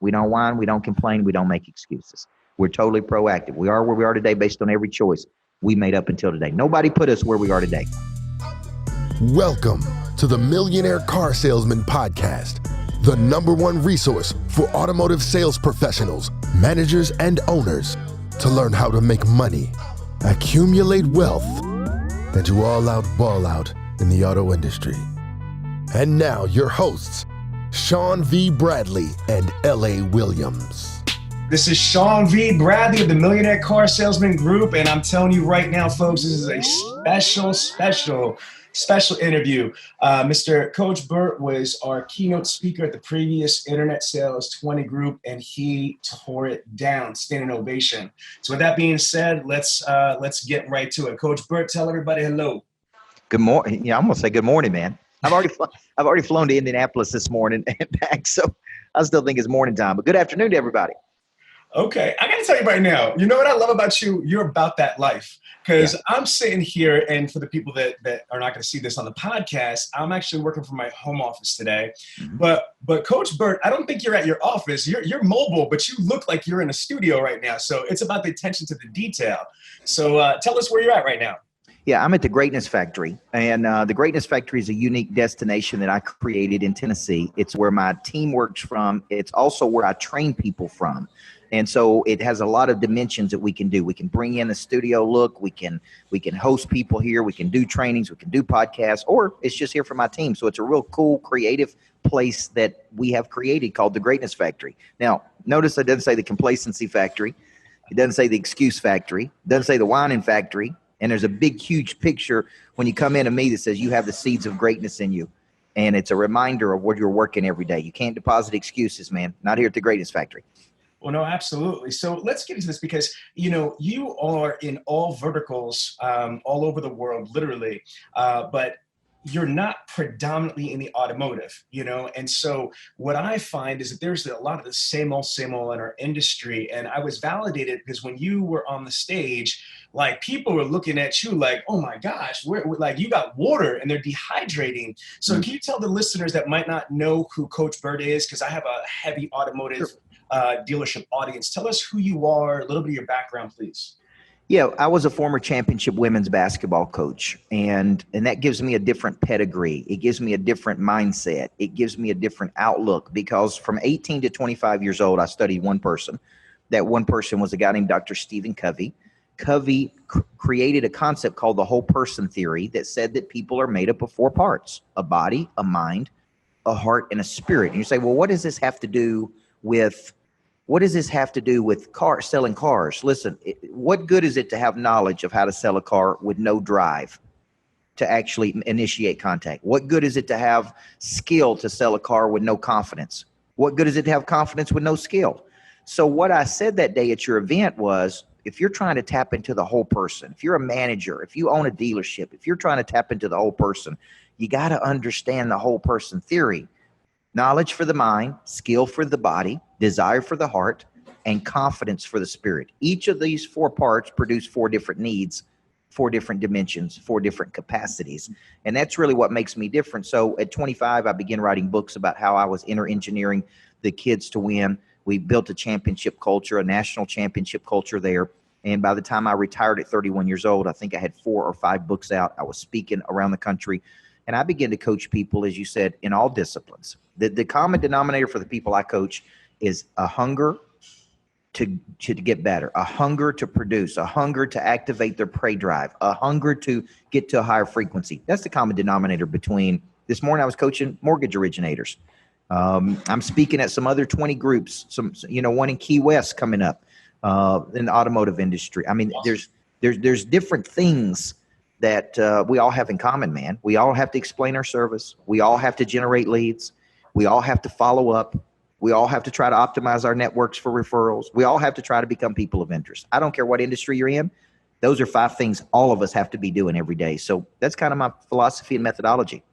We don't whine. We don't complain. We don't make excuses. We're totally proactive. We are where we are today based on every choice we made up until today. Nobody put us where we are today. Welcome to the Millionaire Car Salesman Podcast, the #1 resource for automotive sales professionals, managers, and owners to learn how to make money, accumulate wealth, and to all out ball out in the auto industry. And now your hosts, Sean V. Bradley and L.A. Williams. This is Sean V. Bradley of the Millionaire Car Salesman Group, and I'm telling you right now, folks, this is a special interview. Mr. Coach Burt was our keynote speaker at the previous Internet Sales 20 group, and he tore it down, standing ovation. So with that being said, let's get right to it. Coach Burt, tell everybody hello. Good morning. Yeah, I'm gonna say good morning, man. I've already flown to Indianapolis this morning and back, so I still think it's morning time. But good afternoon to everybody. Okay, I got to tell you right now, you know what I love about you? You're about that life. Because I'm sitting here, and for the people that are not going to see this on the podcast, I'm actually working from my home office today. Mm-hmm. But Coach Burt, I don't think you're at your office. You're mobile, but you look like you're in a studio right now. So it's about the attention to the detail. So tell us where you're at right now. Yeah, I'm at the Greatness Factory, and the Greatness Factory is a unique destination that I created in Tennessee. It's where my team works from. It's also where I train people from. And so it has a lot of dimensions that we can do. We can bring in a studio look. We can host people here. We can do trainings. We can do podcasts, or it's just here for my team. So it's a real cool, creative place that we have created called the Greatness Factory. Now, notice it doesn't say the Complacency Factory. It doesn't say the Excuse Factory. It doesn't say the Whining Factory. And there's a big, huge picture when you come into me that says you have the seeds of greatness in you. And it's a reminder of what you're working every day. You can't deposit excuses, man. Not here at the Greatness Factory. Well, no, absolutely. So let's get into this because, you are in all verticals all over the world, literally, but you're not predominantly in the automotive, And so what I find is that there's a lot of the same old in our industry. And I was validated because when you were on the stage, like people were looking at you like, oh my gosh, like you got water and they're dehydrating. So Can you tell the listeners that might not know who Coach Burt is? Because I have a heavy automotive dealership audience. Tell us who you are, a little bit of your background, please. Yeah, I was a former championship women's basketball coach, and that gives me a different pedigree. It gives me a different mindset. It gives me a different outlook because from 18 to 25 years old, I studied one person. That one person was a guy named Dr. Stephen Covey. Covey created a concept called the whole person theory that said that people are made up of 4 parts: a body, a mind, a heart, and a spirit. And you say, well, what does this have to do with selling cars? Listen, what good is it to have knowledge of how to sell a car with no drive to actually initiate contact? What good is it to have skill to sell a car with no confidence? What good is it to have confidence with no skill? So what I said that day at your event was, if you're trying to tap into the whole person, if you're a manager, if you own a dealership, if you're trying to tap into the whole person, you got to understand the whole person theory. Knowledge for the mind, skill for the body, desire for the heart, and confidence for the spirit. Each of these 4 parts produce 4 different needs, 4 different dimensions, 4 different capacities. And that's really what makes me different. So at 25, I began writing books about how I was engineering the kids to win. We built a championship culture, a national championship culture there. And by the time I retired at 31 years old, I think I had 4 or 5 books out. I was speaking around the country. And I began to coach people, as you said, in all disciplines. The common denominator for the people I coach is a hunger to get better, a hunger to produce, a hunger to activate their prey drive, a hunger to get to a higher frequency. That's the common denominator between. This morning I was coaching mortgage originators. I'm speaking at some other 20 groups, one in Key West coming up in the automotive industry. I mean, there's different things that we all have in common, man. We all have to explain our service. We all have to generate leads. We all have to follow up. We all have to try to optimize our networks for referrals. We all have to try to become people of interest. I don't care what industry you're in. Those are 5 things all of us have to be doing every day. So that's kind of my philosophy and methodology.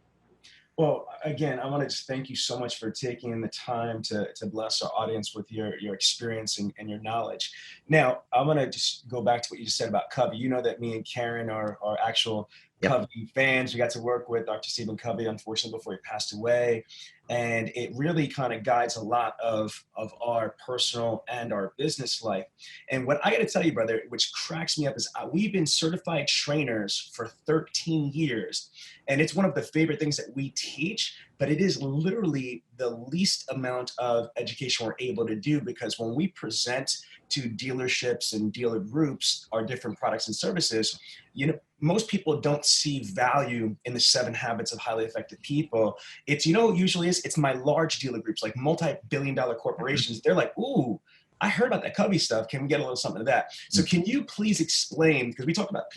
Well, again, I want to just thank you so much for taking the time to bless our audience with your experience and your knowledge. Now, I want to just go back to what you just said about Covey. You know that me and Karen are actual Covey fans. We got to work with Dr. Stephen Covey, unfortunately, before he passed away. And it really kind of guides a lot of our personal and our business life. And what I got to tell you, brother, which cracks me up, is we've been certified trainers for 13 years. And it's one of the favorite things that we teach, but it is literally the least amount of education we're able to do, because when we present to dealerships and dealer groups our different products and services, you know, most people don't see value in the 7 habits of highly effective people. It's, you know, usually it's my large dealer groups, like multi-billion-dollar corporations. They're like, ooh, I heard about that Covey stuff. Can we get a little something of that? So can you please explain, because you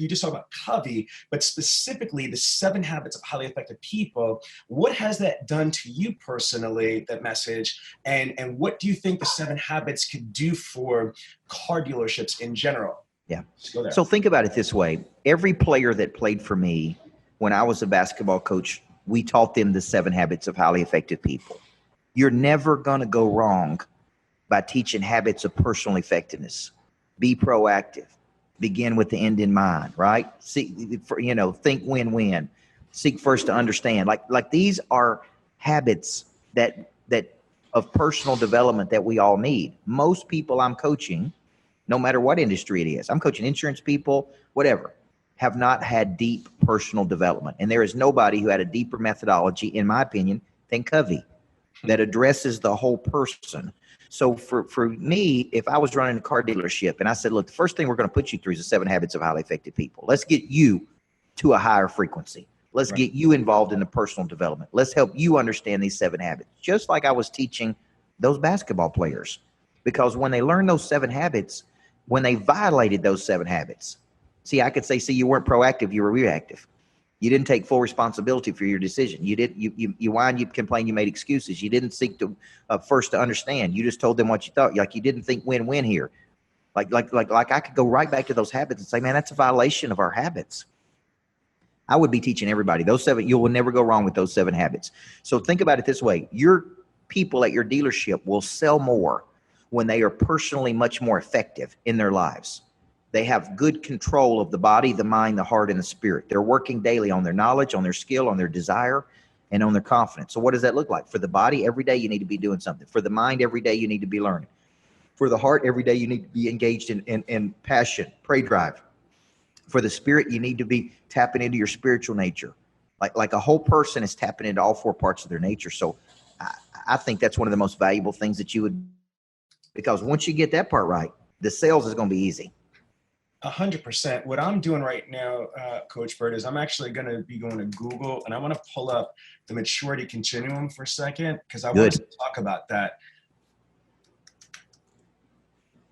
just talked about Covey, but specifically the 7 habits of highly effective people. What has that done to you personally, that message? And what do you think the 7 habits could do for car dealerships in general? Yeah. So think about it this way. Every player that played for me when I was a basketball coach, we taught them the 7 habits of highly effective people. You're never going to go wrong by teaching habits of personal effectiveness. Be proactive. Begin with the end in mind, right? Think win-win. Seek first to understand. Like these are habits that of personal development that we all need. Most people I'm coaching, no matter what industry it is, I'm coaching insurance people, whatever, have not had deep personal development. And there is nobody who had a deeper methodology, in my opinion, than Covey, that addresses the whole person. So for me, if I was running a car dealership and I said, look, the first thing we're going to put you through is the 7 habits of highly effective people. Let's get you to a higher frequency. Let's get you involved in the personal development. Let's help you understand these 7 habits, just like I was teaching those basketball players. Because when they learned those 7 habits, when they violated those 7 habits, I could say, you weren't proactive, you were reactive. You didn't take full responsibility for your decision. You whined, you complained, you made excuses. You didn't seek to first to understand. You just told them what you thought. Like you didn't think win-win here. Like I could go right back to those habits and say, man, that's a violation of our habits. I would be teaching everybody those 7. You will never go wrong with those 7 habits. So think about it this way. Your people at your dealership will sell more when they are personally much more effective in their lives. They have good control of the body, the mind, the heart, and the spirit. They're working daily on their knowledge, on their skill, on their desire, and on their confidence. So what does that look like? For the body, every day you need to be doing something. For the mind, every day you need to be learning. For the heart, every day you need to be engaged in passion, pray drive. For the spirit, you need to be tapping into your spiritual nature. Like a whole person is tapping into all 4 parts of their nature. So I think that's one of the most valuable things that you would, because once you get that part right, the sales is going to be easy. 100%. What I'm doing right now, Coach Burt, is I'm actually going to be going to Google and I want to pull up the maturity continuum for a second, because I want to talk about that.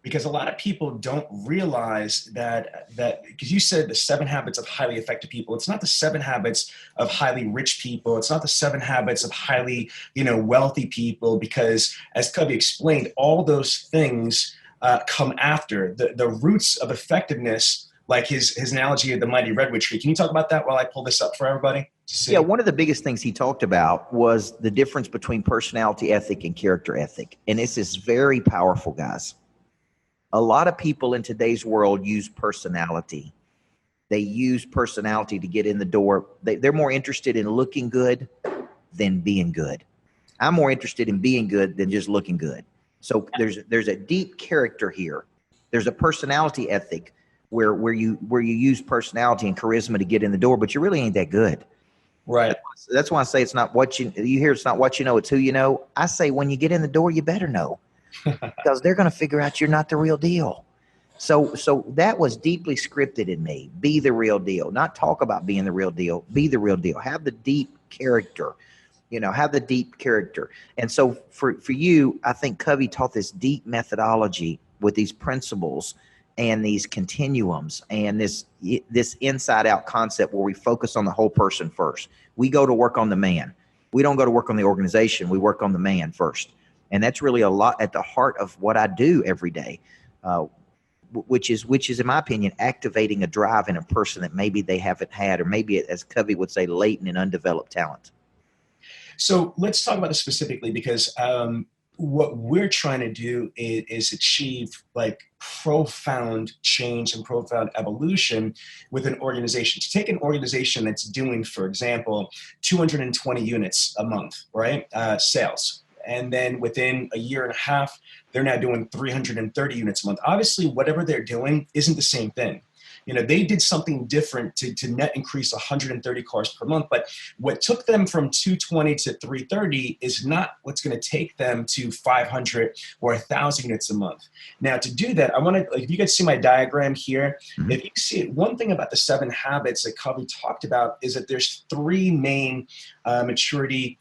Because a lot of people don't realize that because you said the 7 habits of highly effective people. It's not the 7 habits of highly rich people. It's not the 7 habits of highly, wealthy people, because as Covey explained, all those things come after the roots of effectiveness, like his analogy of the mighty redwood tree. Can you talk about that while I pull this up for everybody? Yeah, one of the biggest things he talked about was the difference between personality ethic and character ethic. And this is very powerful, guys. A lot of people in today's world use personality. They use personality to get in the door. They're more interested in looking good than being good. I'm more interested in being good than just looking good. So there's a deep character here. There's a personality ethic where you use personality and charisma to get in the door, but you really ain't that good. Right. That's why I say it's not what you hear. It's not what you know. It's who you know. I say when you get in the door, you better know. Because they're going to figure out you're not the real deal. So that was deeply scripted in me. Be the real deal. Not talk about being the real deal. Be the real deal. Have the deep character. Have the deep character. And so for you, I think Covey taught this deep methodology with these principles and these continuums and this inside out concept where we focus on the whole person first. We go to work on the man. We don't go to work on the organization. We work on the man first. And that's really a lot at the heart of what I do every day, which is, in my opinion, activating a drive in a person that maybe they haven't had, or maybe, as Covey would say, latent and undeveloped talent. So let's talk about this specifically because what we're trying to do is achieve like profound change and profound evolution with an organization. To take an organization that's doing, for example, 220 units a month, right? Sales. And then within a year and a half, they're now doing 330 units a month. Obviously, whatever they're doing isn't the same thing. You know, they did something different to net increase 130 cars per month. But what took them from 220 to 330 is not what's going to take them to 500 or 1,000 units a month. Now, to do that, I want to, like, if you guys see my diagram here, if you see it, one thing about the 7 habits that Covey talked about is that there's 3 main maturity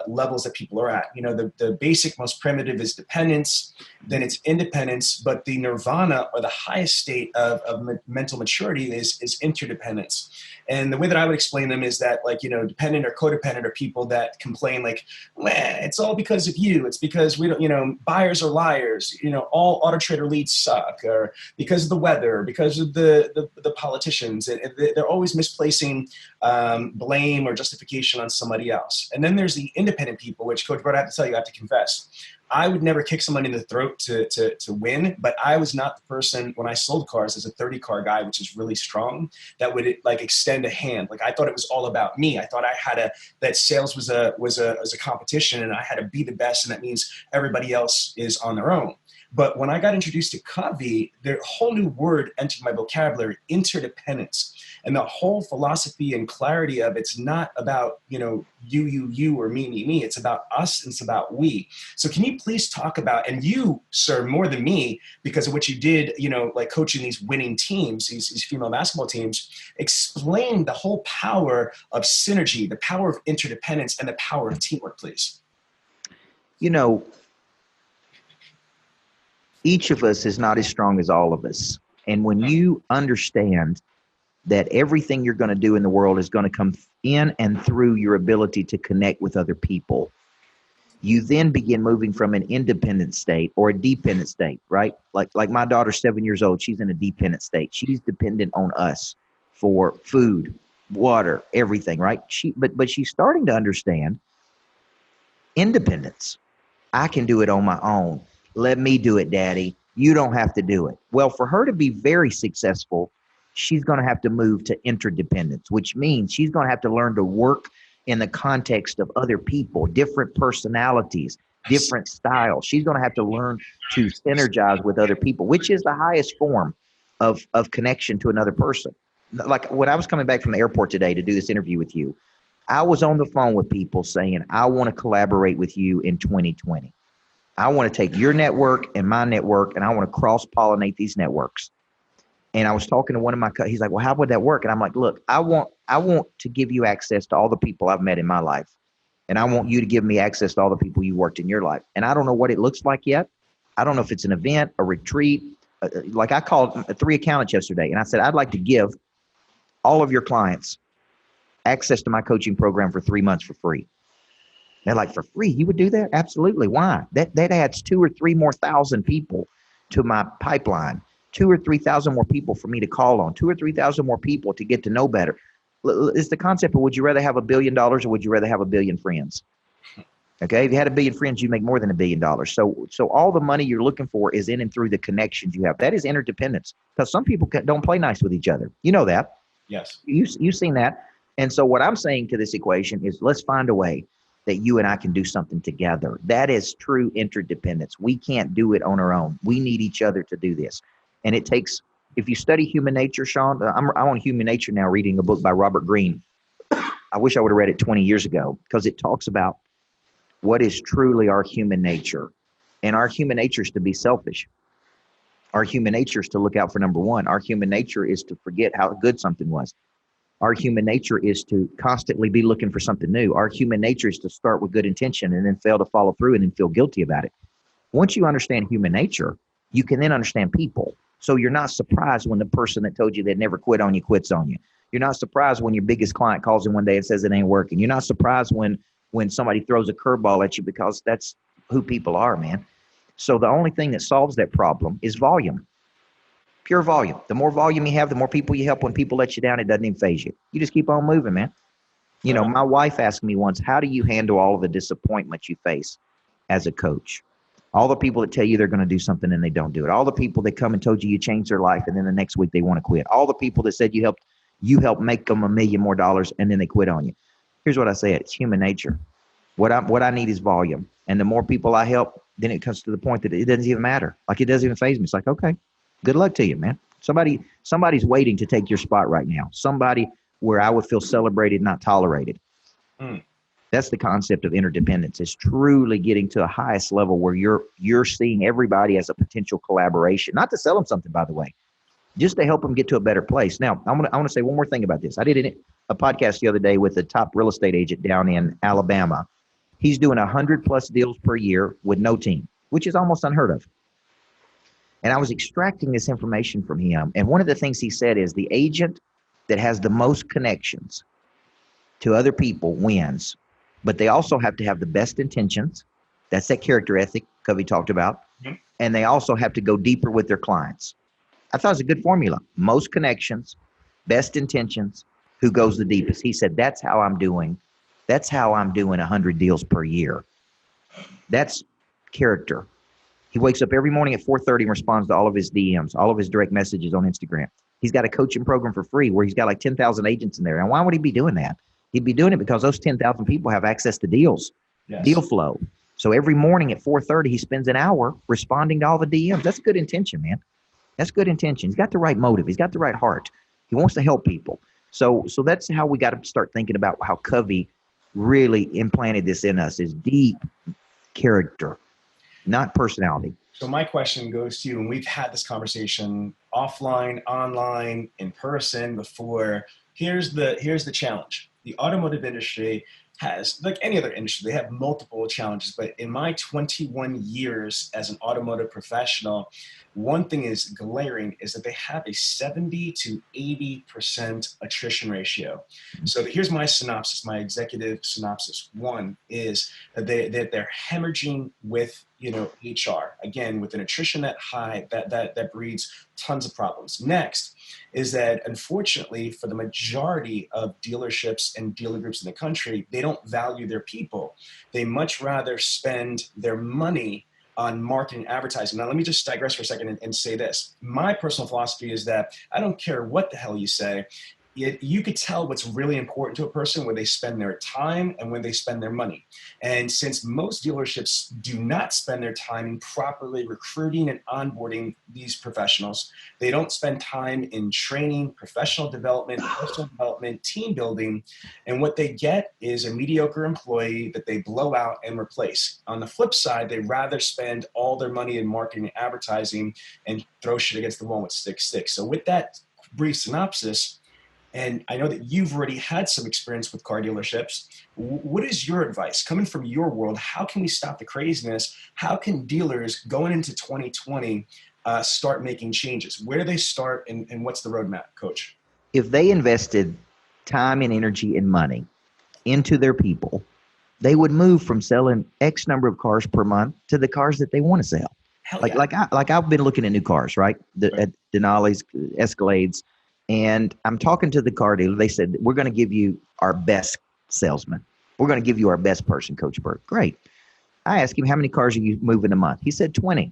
levels that people are at. You know, the basic, most primitive is dependence, then it's independence, but the nirvana or the highest state of mental maturity is interdependence. And the way that I would explain them is that, like, you know, dependent or codependent are people that complain like, man, it's all because of you. It's because we don't, you know, buyers are liars. You know, all Auto Trader leads suck, or because of the weather, because of the politicians. They're always misplacing blame or justification on somebody else. And then there's the independent people, which, Coach Burt, I have to tell you, I have to confess, I would never kick someone in the throat to win, but I was not the person when I sold cars as a 30 car guy, which is really strong, that would like extend a hand. Like, I thought it was all about me. I thought I had that sales was a competition and I had to be the best. And that means everybody else is on their own. But when I got introduced to Covey, a whole new word entered my vocabulary: interdependence. And the whole philosophy and clarity of it's not about, you know, you, or me. It's about us and it's about we. So can you please talk about, and you, sir, more than me, because of what you did, you know, like coaching these winning teams, these female basketball teams, explain the whole power of synergy, the power of interdependence, and the power of teamwork, please. You know, each of us is not as strong as all of us. And when you understand that everything you're going to do in the world is going to come in and through your ability to connect with other people, you then begin moving from an independent state or a dependent state, right? Like my daughter's 7 years old. She's in a dependent state. She's dependent on us for food, water, everything, right? But she's starting to understand independence. I can do it on my own. Let me do it, Daddy. You don't have to do it. Well, for her to be very successful, she's going to have to move to interdependence, which means she's going to have to learn to work in the context of other people, different personalities, different styles. She's going to have to learn to synergize with other people, which is the highest form of connection to another person. Like when I was coming back from the airport today to do this interview with you, I was on the phone with people saying, I want to collaborate with you in 2020. I want to take your network and my network, and I want to cross-pollinate these networks. And I was talking to one of my, he's like, well, how would that work? And I'm like, look, I want to give you access to all the people I've met in my life. And I want you to give me access to all the people you worked in your life. And I don't know what it looks like yet. I don't know if it's an event, a retreat. Like I called 3 accountants yesterday and I said, I'd like to give all of your clients access to my coaching program for 3 months for free. They're like, for free? You would do that? Absolutely. Why? That adds 2,000 or 3,000 more people to my pipeline. 2,000 or 3,000 more people for me to call on. 2,000 or 3,000 more people to get to know better. It's the concept of, would you rather have $1 billion or would you rather have 1 billion friends? Okay, if you had 1 billion friends, you make more than $1 billion. So all the money you're looking for is in and through the connections you have. That is interdependence, because some people don't play nice with each other. You know that. Yes. You've seen that. And so what I'm saying to this equation is, let's find a way that you and I can do something together. That is true interdependence. We can't do it on our own. We need each other to do this. And it takes, if you study human nature, Sean, I'm on human nature now, reading a book by Robert Greene. I wish I would have read it 20 years ago, because it talks about what is truly our human nature. And our human nature is to be selfish. Our human nature is to look out for number one. Our human nature is to forget how good something was. Our human nature is to constantly be looking for something new. Our human nature is to start with good intention and then fail to follow through and then feel guilty about it. Once you understand human nature, you can then understand people. So you're not surprised when the person that told you they'd never quit on you quits on you. You're not surprised when your biggest client calls in one day and says it ain't working. You're not surprised when somebody throws a curveball at you, because that's who people are, man. So the only thing that solves that problem is volume. Pure volume. The more volume you have, the more people you help. When people let you down, it doesn't even faze you. You just keep on moving, man. You know, my wife asked me once, how do you handle all of the disappointment you face as a coach? All the people that tell you they're going to do something and they don't do it. All the people that come and told you changed their life and then the next week they want to quit. All the people that said you helped make them $1 million more and then they quit on you. Here's what I say. It's human nature. What I need is volume. And the more people I help, then it comes to the point that it doesn't even matter. Like, it doesn't even faze me. It's like, okay, good luck to you, man. Somebody's waiting to take your spot right now. Somebody where I would feel celebrated, not tolerated. That's the concept of interdependence. It's truly getting to a highest level where you're seeing everybody as a potential collaboration, not to sell them something, by the way, just to help them get to a better place. Now, I want to say one more thing about this. I did a podcast the other day with a top real estate agent down in Alabama. He's doing 100+ deals per year with no team, which is almost unheard of. And I was extracting this information from him. And one of the things he said is the agent that has the most connections to other people wins, but they also have to have the best intentions. That's that character ethic Covey talked about. And they also have to go deeper with their clients. I thought it was a good formula. Most connections, best intentions, who goes the deepest. He said, that's how I'm doing 100 deals per year. That's character. He wakes up every morning at 4:30 and responds to all of his DMs, all of his direct messages on Instagram. He's got a coaching program for free where he's got like 10,000 agents in there. And why would he be doing that? He'd be doing it because those 10,000 people have access to deals, deal flow. So every morning at 4:30, he spends an hour responding to all the DMs. That's good intention, man. That's good intention. He's got the right motive. He's got the right heart. He wants to help people. So that's how we got to start thinking about how Covey really implanted this in us, is deep character, not personality. So my question goes to you, and we've had this conversation offline, online, in person before. Here's the challenge. The automotive industry has, like any other industry, they have multiple challenges. But in my 21 years as an automotive professional, one thing is glaring is that they have a 70 to 80% attrition ratio. So here's my synopsis, my executive synopsis. One is that they're hemorrhaging with HR. Again, with an attrition that high, that breeds tons of problems. Next is that, unfortunately, for the majority of dealerships and dealer groups in the country, they don't value their people. They much rather spend their money on marketing and advertising. Now, let me just digress for a second and say this. My personal philosophy is that I don't care what the hell you say. You could tell what's really important to a person when they spend their time and when they spend their money. And since most dealerships do not spend their time in properly recruiting and onboarding these professionals, they don't spend time in training, professional development, personal development, team building. And what they get is a mediocre employee that they blow out and replace. On the flip side, they rather spend all their money in marketing and advertising and throw shit against the wall with sticks. So with that brief synopsis, and I know that you've already had some experience with car dealerships. What is your advice? Coming from your world, how can we stop the craziness? How can dealers going into 2020 start making changes? Where do they start and what's the roadmap, Coach? If they invested time and energy and money into their people, they would move from selling X number of cars per month to the cars that they want to sell. Like I've been looking at new cars, right? At Denali's, Escalades. And I'm talking to the car dealer. They said, we're going to give you our best salesman. We're going to give you our best person, Coach Burt. Great. I asked him, how many cars are you moving a month? He said 20.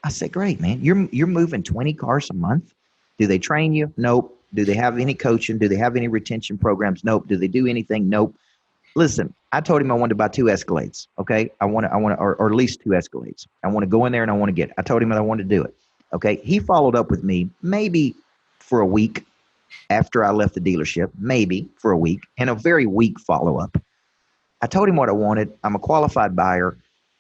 I said, great, man. You're moving 20 cars a month? Do they train you? Nope. Do they have any coaching? Do they have any retention programs? Nope. Do they do anything? Nope. Listen, I told him I wanted to buy 2 Escalades. Okay. Or at least 2 Escalades. I want to go in there and I want to get it. I told him that I wanted to do it. Okay. He followed up with me maybe for a week after I left the dealership, maybe for a week, and a very weak follow-up. I told him what I wanted. I'm a qualified buyer.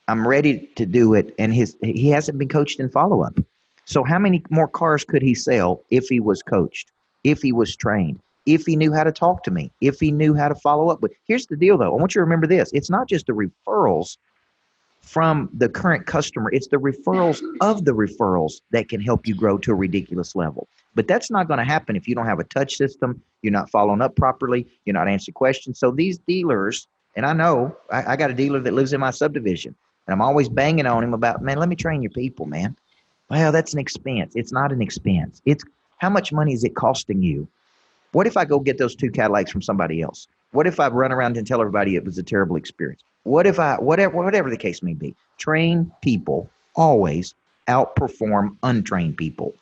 I'm ready to do it. And he hasn't been coached in follow-up. So how many more cars could he sell if he was coached, if he was trained, if he knew how to talk to me, if he knew how to follow up with? Here's the deal, though. I want you to remember this. It's not just the referrals from the current customer. It's the referrals of the referrals that can help you grow to a ridiculous level. But that's not going to happen if you don't have a touch system, you're not following up properly, you're not answering questions. So these dealers, and I know I got a dealer that lives in my subdivision, and I'm always banging on him about, man, let me train your people, man. Well, that's an expense. It's not an expense. It's how much money is it costing you? What if I go get those 2 Cadillacs from somebody else? What if I run around and tell everybody it was a terrible experience? What if whatever the case may be, trained people always outperform untrained people.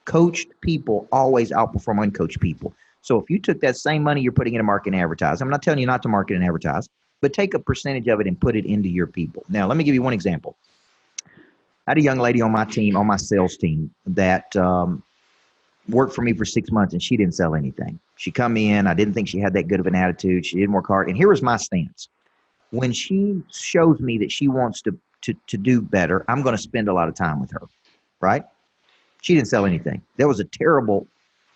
Coached people always outperform uncoached people. So if you took that same money you're putting into marketing and advertising, I'm not telling you not to market and advertise, but take a percentage of it and put it into your people. Now, let me give you one example. I had a young lady on my team, on my sales team, that worked for me for 6 months, and she didn't sell anything. She come in, I didn't think she had that good of an attitude. She didn't work hard. And here was my stance. When she shows me that she wants to do better, I'm going to spend a lot of time with her, right? She didn't sell anything. That was a terrible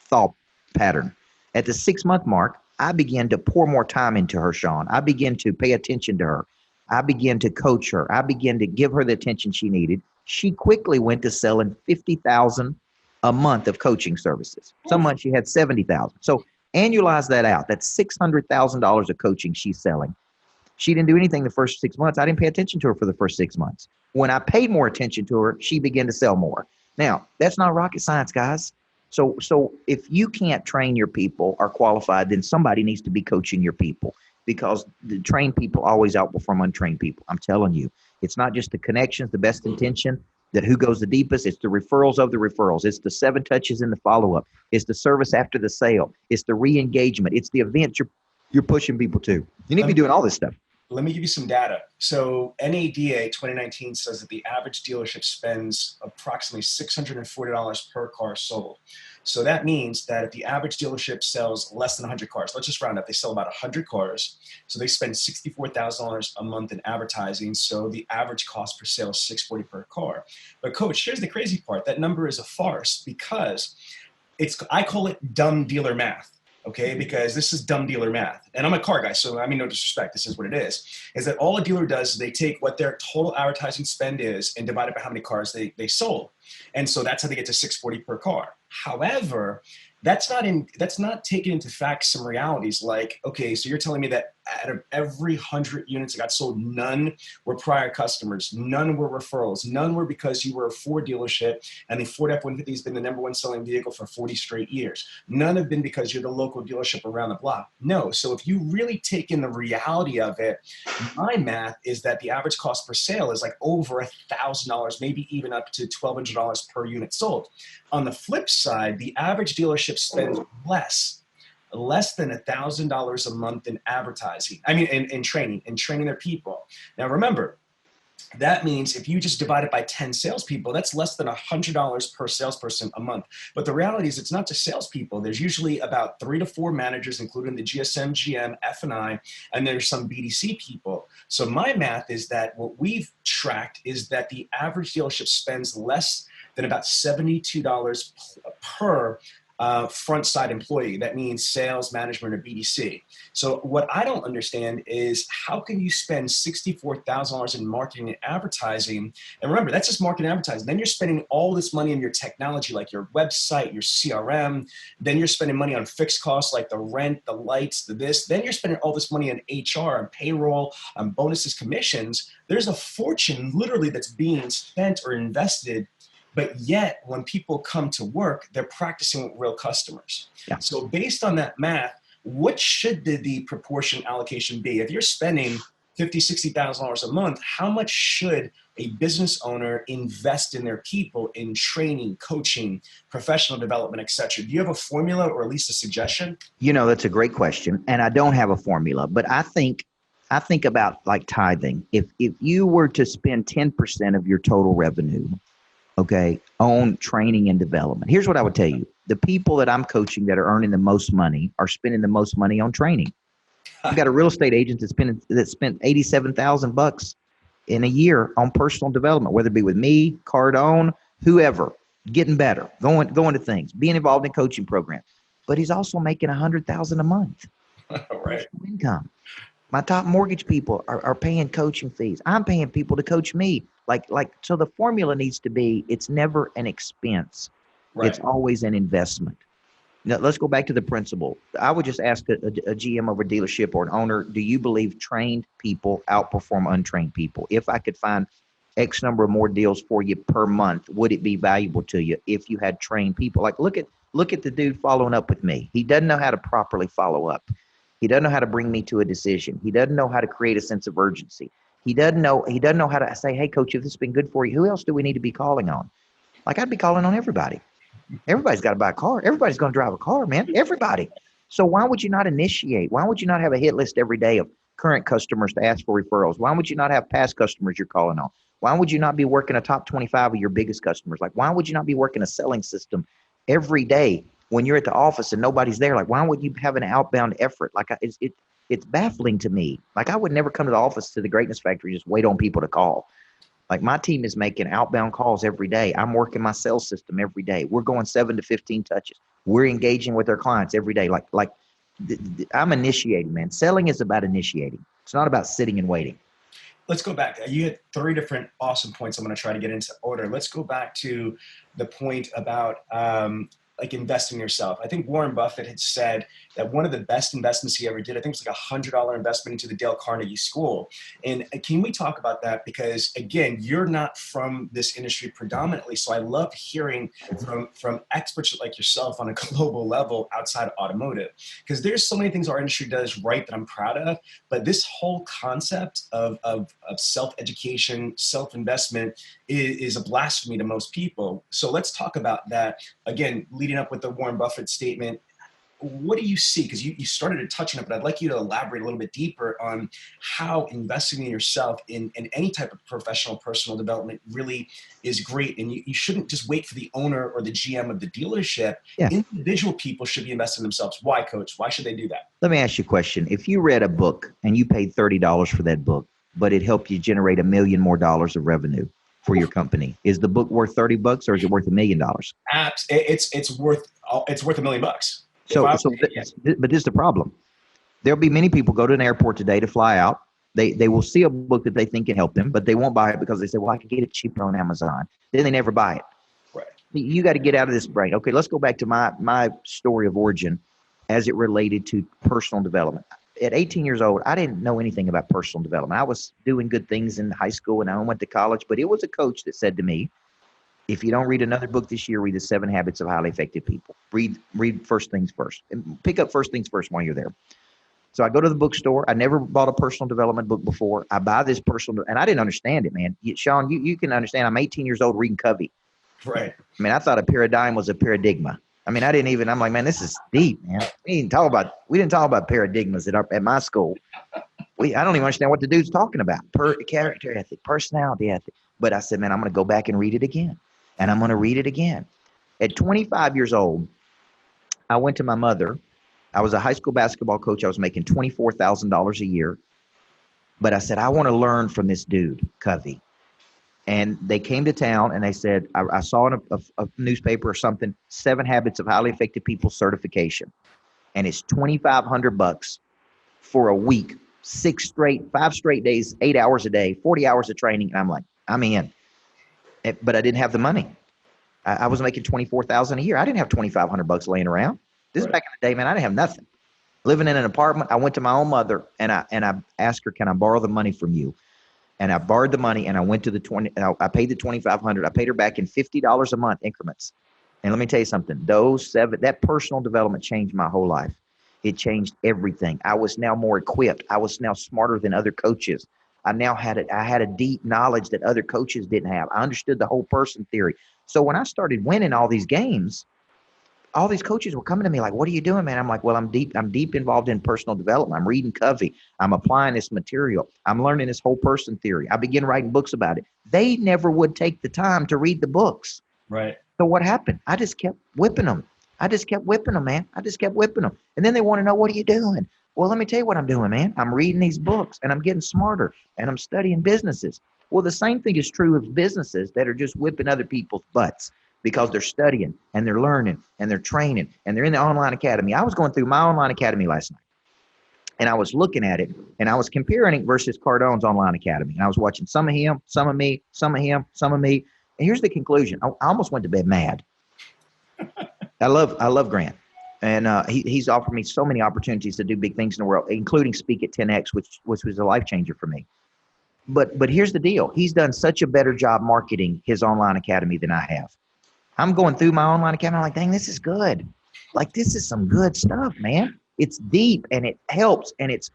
thought pattern. At the 6 month mark, I began to pour more time into her, Sean. I began to pay attention to her. I began to coach her. I began to give her the attention she needed. She quickly went to selling $50,000 a month of coaching services. Some months she had $70,000. So annualize that out. That's $600,000 of coaching she's selling. She didn't do anything the first 6 months. I didn't pay attention to her for the first 6 months. When I paid more attention to her, she began to sell more. Now, that's not rocket science, guys. So if you can't train your people or qualified, then somebody needs to be coaching your people, because the trained people always outperform untrained people. I'm telling you, it's not just the connections, the best intention, that who goes the deepest. It's the referrals of the referrals. It's the 7 touches in the follow-up. It's the service after the sale. It's the re-engagement. It's the events you're pushing people to. You need to be doing all this stuff. Let me give you some data. So NADA 2019 says that the average dealership spends approximately $640 per car sold. So that means that if the average dealership sells less than 100 cars, let's just round up, they sell about 100 cars. So they spend $64,000 a month in advertising. So the average cost per sale is $640 per car. But Coach, here's the crazy part. That number is a farce, because I call it dumb dealer math. Okay, because this is dumb dealer math. And I'm a car guy, so I mean, no disrespect, this is what it is that all a dealer does is they take what their total advertising spend is and divide it by how many cars they sold. And so that's how they get to $640 per car. However, that's not taking into fact some realities like, okay, so you're telling me that out of every 100 units that got sold, none were prior customers, none were referrals, none were because you were a Ford dealership and the Ford F-150 has been the #1 selling vehicle for 40 straight years. None have been because you're the local dealership around the block. No. So if you really take in the reality of it, my math is that the average cost per sale is like over $1,000, maybe even up to $1,200 per unit sold. On the flip side, the average dealership spends less than $1,000 a month in advertising. I mean, in training their people. Now, remember, that means if you just divide it by 10 salespeople, that's less than $100 per salesperson a month. But the reality is it's not just salespeople. There's usually about 3 to 4 managers, including the GSM, GM, F&I, and there's some BDC people. So my math is that what we've tracked is that the average dealership spends less than about $72 per front side employee. That means sales, management, or BDC. So what I don't understand is how can you spend $64,000 in marketing and advertising? And remember, that's just marketing and advertising. Then you're spending all this money on your technology, like your website, your CRM. Then you're spending money on fixed costs like the rent, the lights, the this. Then you're spending all this money on HR, on payroll, on bonuses, commissions. There's a fortune literally that's being spent or invested. But yet, when people come to work, they're practicing with real customers. Yeah. So based on that math, what should the proportion allocation be? If you're spending $50,000, $60,000 a month, how much should a business owner invest in their people in training, coaching, professional development, et cetera? Do you have a formula or at least a suggestion? You know, that's a great question. And I don't have a formula, but I think about like tithing. If you were to spend 10% of your total revenue, okay, on training and development. Here's what I would tell you. The people that I'm coaching that are earning the most money are spending the most money on training. I've got a real estate agent that spent $87,000 in a year on personal development, whether it be with me, Cardone, whoever, getting better, going to things, being involved in coaching programs. But he's also making $100,000 a month. Right. Income. My top mortgage people are paying coaching fees. I'm paying people to coach me. So the formula needs to be, it's never an expense. Right. It's always an investment. Now, let's go back to the principle. I would just ask a GM of a dealership or an owner, do you believe trained people outperform untrained people? If I could find X number of more deals for you per month, would it be valuable to you if you had trained people? Like, look at the dude following up with me. He doesn't know how to properly follow up. He doesn't know how to bring me to a decision. He doesn't know how to create a sense of urgency. He doesn't know how to say, hey, coach, if this has been good for you, who else do we need to be calling on? Like, I'd be calling on everybody. Everybody's got to buy a car. Everybody's going to drive a car, man. Everybody. So why would you not initiate? Why would you not have a hit list every day of current customers to ask for referrals? Why would you not have past customers you're calling on? Why would you not be working a top 25 of your biggest customers? Like, why would you not be working a selling system every day when you're at the office and nobody's there? Like, why would you have an outbound effort? Like, it's baffling to me. Like, I would never come to the office to the Greatness Factory, just wait on people to call. Like, my team is making outbound calls every day. I'm working my sales system every day. We're going 7 to 15 touches. We're engaging with our clients every day. I'm initiating, man. Selling is about initiating. It's not about sitting and waiting. Let's go back. You had 3 different awesome points. I'm going to try to get into order. Let's go back to the point about like investing in yourself. I think Warren Buffett had said that one of the best investments he ever did, I think it was like $100 investment into the Dale Carnegie School. And can we talk about that? Because again, you're not from this industry predominantly. So I love hearing from experts like yourself on a global level outside of automotive, because there's so many things our industry does right that I'm proud of. But this whole concept of self-education, self-investment is a blasphemy to most people. So let's talk about that. Again, leading up with the Warren Buffett statement, what do you see? Because you started to touch on it, but I'd like you to elaborate a little bit deeper on how investing in yourself in any type of professional, personal development really is great. And you shouldn't just wait for the owner or the GM of the dealership. Yeah. Individual people should be investing in themselves. Why, Coach? Why should they do that? Let me ask you a question. If you read a book and you paid $30 for that book, but it helped you generate $1 million more of revenue for your company, is the book worth $30 or is it worth $1 million? It's worth $1 million. But this is the problem. There'll be many people go to an airport today to fly out. They will see a book that they think can help them, but they won't buy it because they say, well, I can get it cheaper on Amazon. Then they never buy it. Right. You got to get out of this brain. Okay, let's go back to my story of origin as it related to personal development. At 18 years old, I didn't know anything about personal development. I was doing good things in high school and I went to college, but it was a coach that said to me, if you don't read another book this year, read the 7 Habits of Highly Effective People. Read First Things First and pick up First Things First while you're there. So I go to the bookstore. I never bought a personal development book before. I buy this and I didn't understand it, man. Sean, you can understand. I'm 18 years old reading Covey. Right. I mean, I thought a paradigm was a paradigma. I mean, I'm like, man, this is deep, man. We didn't talk about paradigmas at my school. I don't even understand what the dude's talking about. Character ethic, personality ethic. But I said, man, I'm going to go back and read it again. And I'm going to read it again. At 25 years old, I went to my mother. I was a high school basketball coach. I was making $24,000 a year. But I said, I want to learn from this dude, Covey. And they came to town and they said, I saw in a newspaper or something, 7 Habits of Highly Effective People certification. And it's $2,500 for a week, 5 straight days, 8 hours a day, 40 hours of training. And I'm like, I'm in. But I didn't have the money. I was making $24,000 a year. I didn't have $2,500 laying around. This is back in the day, man. I didn't have nothing. Living in an apartment, I went to my own mother and I asked her, can I borrow the money from you? And I borrowed the money and I went to I paid the $2,500. I paid her back in $50 a month increments. And let me tell you something, that personal development changed my whole life. It changed everything. I was now more equipped. I was now smarter than other coaches. I had a deep knowledge that other coaches didn't have. I understood the whole person theory. So when I started winning all these games, all these coaches were coming to me like, what are you doing, man? I'm like, well, I'm deep involved in personal development. I'm reading Covey. I'm applying this material. I'm learning this whole person theory. I began writing books about it. They never would take the time to read the books. Right. So what happened? I just kept whipping them. man. I just kept whipping them. And then they want to know, what are you doing? Well, let me tell you what I'm doing, man. I'm reading these books and I'm getting smarter and I'm studying businesses. Well, the same thing is true of businesses that are just whipping other people's butts because they're studying and they're learning and they're training and they're in the online academy. I was going through my online academy last night and I was looking at it and I was comparing it versus Cardone's online academy. And I was watching some of him, some of me, some of him, some of me. And here's the conclusion. I almost went to bed mad. I love Grant. And he's offered me so many opportunities to do big things in the world, including speak at 10X, which was a life changer for me. But here's the deal. He's done such a better job marketing his online academy than I have. I'm going through my online academy. I'm like, dang, this is good. Like, this is some good stuff, man. it's deep and it helps and it's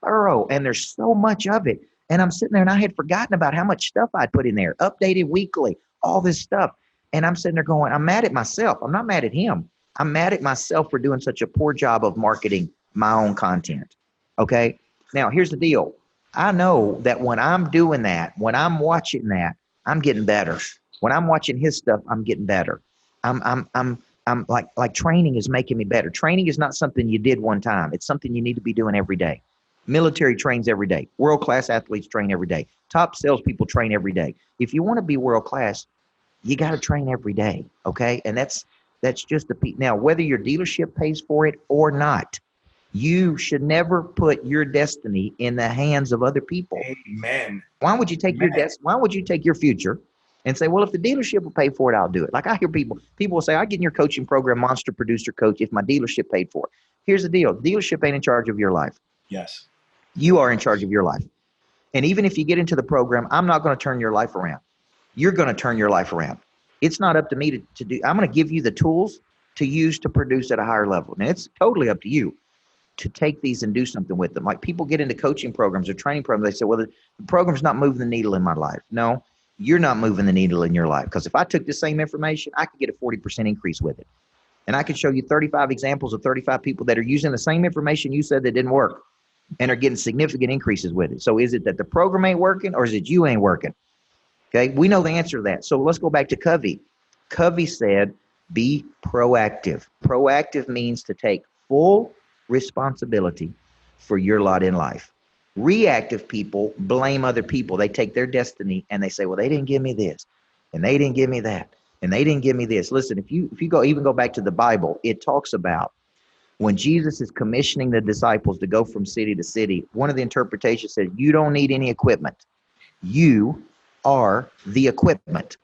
thorough and there's so much of it. And I'm sitting there and I had forgotten about how much stuff I'd put in there, updated weekly, all this stuff. And I'm sitting there going, I'm mad at myself. I'm not mad at him. I'm mad at myself for doing such a poor job of marketing my own content. Okay. Now here's the deal. I know that when I'm doing that, when I'm watching that, I'm getting better. When I'm watching his stuff, I'm getting better. I'm like training is making me better. Training is not something you did one time. It's something you need to be doing every day. Military trains every day. World-class athletes train every day. Top salespeople train every day. If you want to be world-class, you got to train every day. Okay. And that's just the piece. Now, whether your dealership pays for it or not, you should never put your destiny in the hands of other people. Amen. Why would you take why would you take your future and say, well, if the dealership will pay for it, I'll do it. Like I hear people will say, I get in your coaching program, Monster Producer Coach, if my dealership paid for it. Here's the deal. Dealership ain't in charge of your life. Yes. You are in charge of your life. And even if you get into the program, I'm not going to turn your life around. You're going to turn your life around. It's not up to me to do. I'm going to give you the tools to use to produce at a higher level. Now, it's totally up to you to take these and do something with them. Like people get into coaching programs or training programs. They say, well, the program's not moving the needle in my life. No, you're not moving the needle in your life. Because if I took the same information, I could get a 40% increase with it. And I could show you 35 examples of 35 people that are using the same information you said that didn't work and are getting significant increases with it. So is it that the program ain't working or is it you ain't working? Okay, we know the answer to that. So let's go back to Covey. Covey said, be proactive. Proactive means to take full responsibility for your lot in life. Reactive people blame other people. They take their destiny and they say, well, they didn't give me this and they didn't give me that and they didn't give me this. Listen, if you go back to the Bible, it talks about when Jesus is commissioning the disciples to go from city to city, one of the interpretations said, you don't need any equipment. You are the equipment.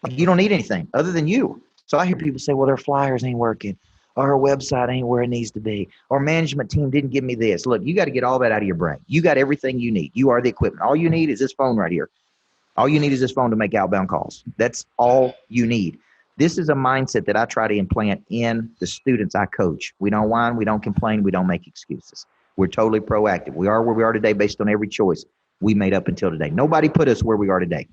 Like you don't need anything other than you. So I hear people say, well, their flyers ain't working. Or our website ain't where it needs to be. Or management team didn't give me this. Look, you got to get all that out of your brain. You got everything you need. You are the equipment. All you need is this phone right here. All you need is this phone to make outbound calls. That's all you need. This is a mindset that I try to implant in the students I coach. We don't whine. We don't complain. We don't make excuses. We're totally proactive. We are where we are today based on every choice we made up until today. Nobody put us where we are today.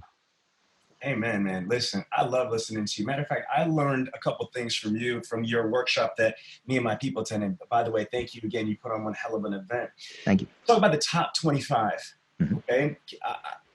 Amen, man. Listen, I love listening to you. Matter of fact, I learned a couple things from you, from your workshop that me and my people attended. By the way, thank you again. You put on one hell of an event. Thank you. Talk about the top 25. Okay.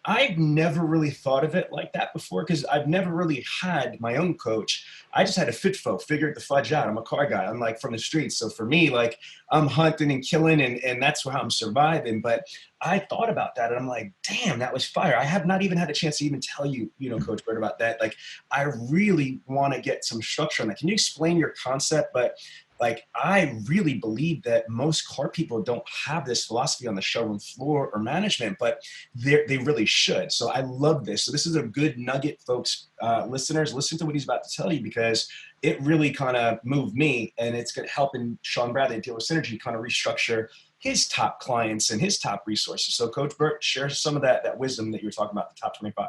I've never really thought of it like that before because I've never really had my own coach. I just had a FITFO, figure the fudge out. I'm a car guy. I'm like from the streets. So for me, like I'm hunting and killing and that's how I'm surviving. But I thought about that and I'm like, damn, that was fire. I have not even had a chance to even tell you, Coach Burt, about that. Like I really want to get some structure on that. Can you explain your concept? But like, I really believe that most car people don't have this philosophy on the showroom floor or management, but they really should. So I love this. So this is a good nugget, folks. Listeners, listen to what he's about to tell you because it really kind of moved me and it's going to help in Sean Bradley at Dealer Synergy kind of restructure his top clients and his top resources. So Coach Burt, share some of that wisdom that you were talking about, the top 25.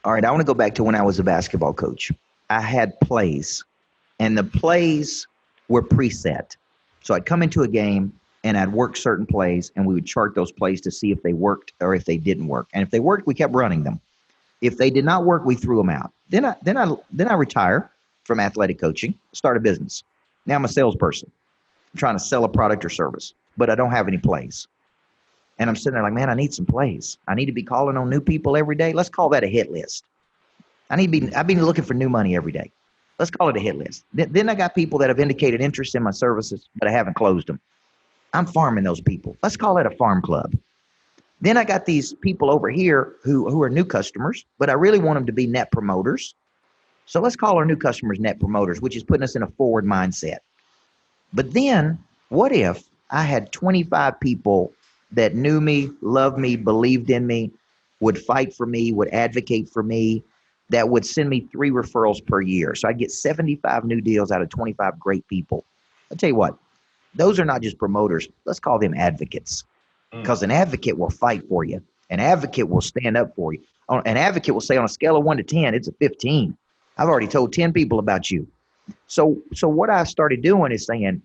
All right. I want to go back to when I was a basketball coach. I had plays and the plays were preset. So I'd come into a game and I'd work certain plays and we would chart those plays to see if they worked or if they didn't work. And if they worked, we kept running them. If they did not work, we threw them out. Then I retire from athletic coaching, start a business. Now I'm a salesperson. I'm trying to sell a product or service, but I don't have any plays. And I'm sitting there like, man, I need some plays. I need to be calling on new people every day. Let's call that a hit list. I've been looking for new money every day. Let's call it a hit list. Then I got people that have indicated interest in my services, but I haven't closed them. I'm farming those people. Let's call it a farm club. Then I got these people over here who are new customers, but I really want them to be net promoters. So let's call our new customers net promoters, which is putting us in a forward mindset. But then what if I had 25 people that knew me, loved me, believed in me, would fight for me, would advocate for me, that would send me 3 referrals per year. So I'd get 75 new deals out of 25 great people. I'll tell you what, those are not just promoters. Let's call them advocates because an advocate will fight for you. An advocate will stand up for you. An advocate will say on a scale of 1 to 10, it's a 15. I've already told 10 people about you. So what I started doing is saying,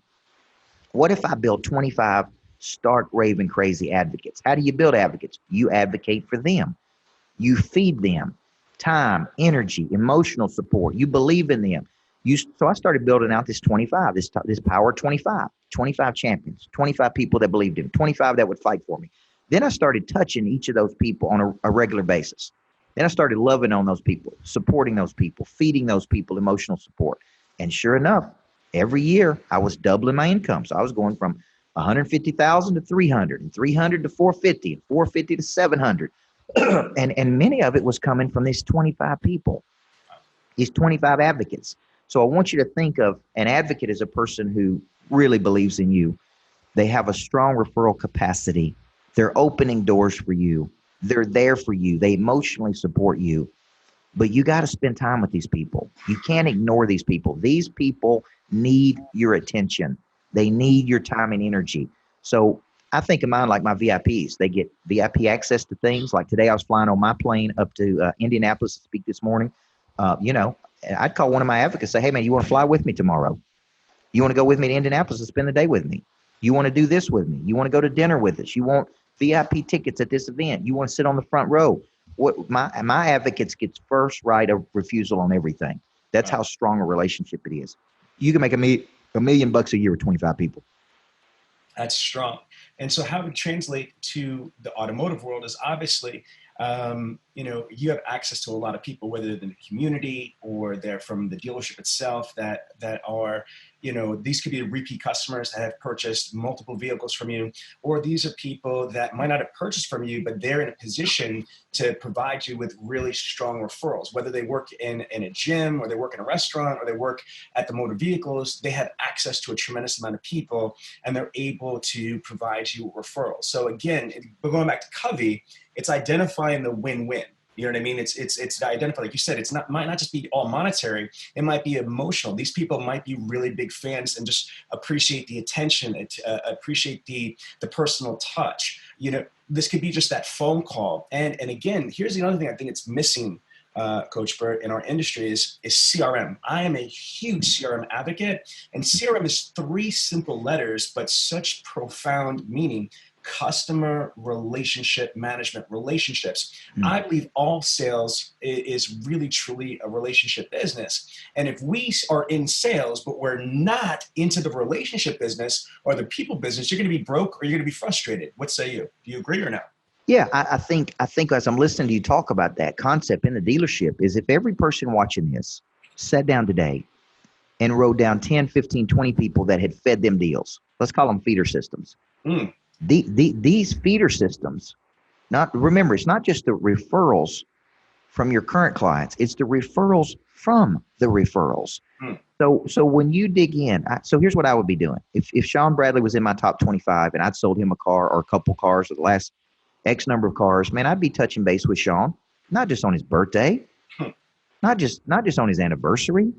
What if I build 25 stark, raving, crazy advocates? How do you build advocates? You advocate for them. You feed them time, energy, emotional support. You believe in them. So I started building out this 25, this power 25 champions, 25 people that believed in me, 25 that would fight for me. Then I started touching each of those people on a regular basis. Then I started loving on those people, supporting those people, feeding those people emotional support. And sure enough, every year I was doubling my income. So I was going from 150,000 to 300, and 300 to 450, and 450 to 700. And many of it was coming from these 25 people, these 25 advocates. So I want you to think of an advocate as a person who really believes in you. They have a strong referral capacity. They're opening doors for you. They're there for you. They emotionally support you. But you got to spend time with these people. You can't ignore these people. These people need your attention. They need your time and energy. So I think of mine like my VIPs. They get VIP access to things. Like today I was flying on my plane up to Indianapolis to speak this morning. I'd call one of my advocates and say, hey, man, you want to fly with me tomorrow? You want to go with me to Indianapolis and spend the day with me? You want to do this with me? You want to go to dinner with us? You want VIP tickets at this event? You want to sit on the front row? What my advocates gets first right of refusal on everything. That's how strong a relationship it is. You can make $1 million a year with 25 people. That's strong. And so how it translate to the automotive world is obviously, you have access to a lot of people, whether they're in the community or they're from the dealership itself that are, these could be repeat customers that have purchased multiple vehicles from you, or these are people that might not have purchased from you, but they're in a position to provide you with really strong referrals, whether they work in a gym or they work in a restaurant or they work at the motor vehicles. They have access to a tremendous amount of people and they're able to provide you with referrals. So again, going back to Covey, it's identifying the win-win. You know what I mean? It's identify, like you said, might not just be all monetary. It might be emotional. These people might be really big fans and just appreciate the attention, appreciate the personal touch. This could be just that phone call. And again, here's the other thing I think it's missing, Coach Burt, in our industry is CRM. I am a huge CRM advocate, and CRM is 3 simple letters, but such profound meaning. Customer relationship management, relationships. I believe all sales is really truly a relationship business. And if we are in sales, but we're not into the relationship business or the people business, you're going to be broke or you're going to be frustrated. What say you? Do you agree or no? Yeah, I think as I'm listening to you talk about that concept in the dealership is if every person watching this sat down today and wrote down 10, 15, 20 people that had fed them deals. Let's call them feeder systems. These feeder systems, remember, it's not just the referrals from your current clients, it's the referrals from the referrals. So when you dig in, so here's what I would be doing. If Sean Bradley was in my top 25 and I'd sold him a car or a couple cars or the last X number of cars, man, I'd be touching base with Sean, not just on his birthday, not just on his anniversary.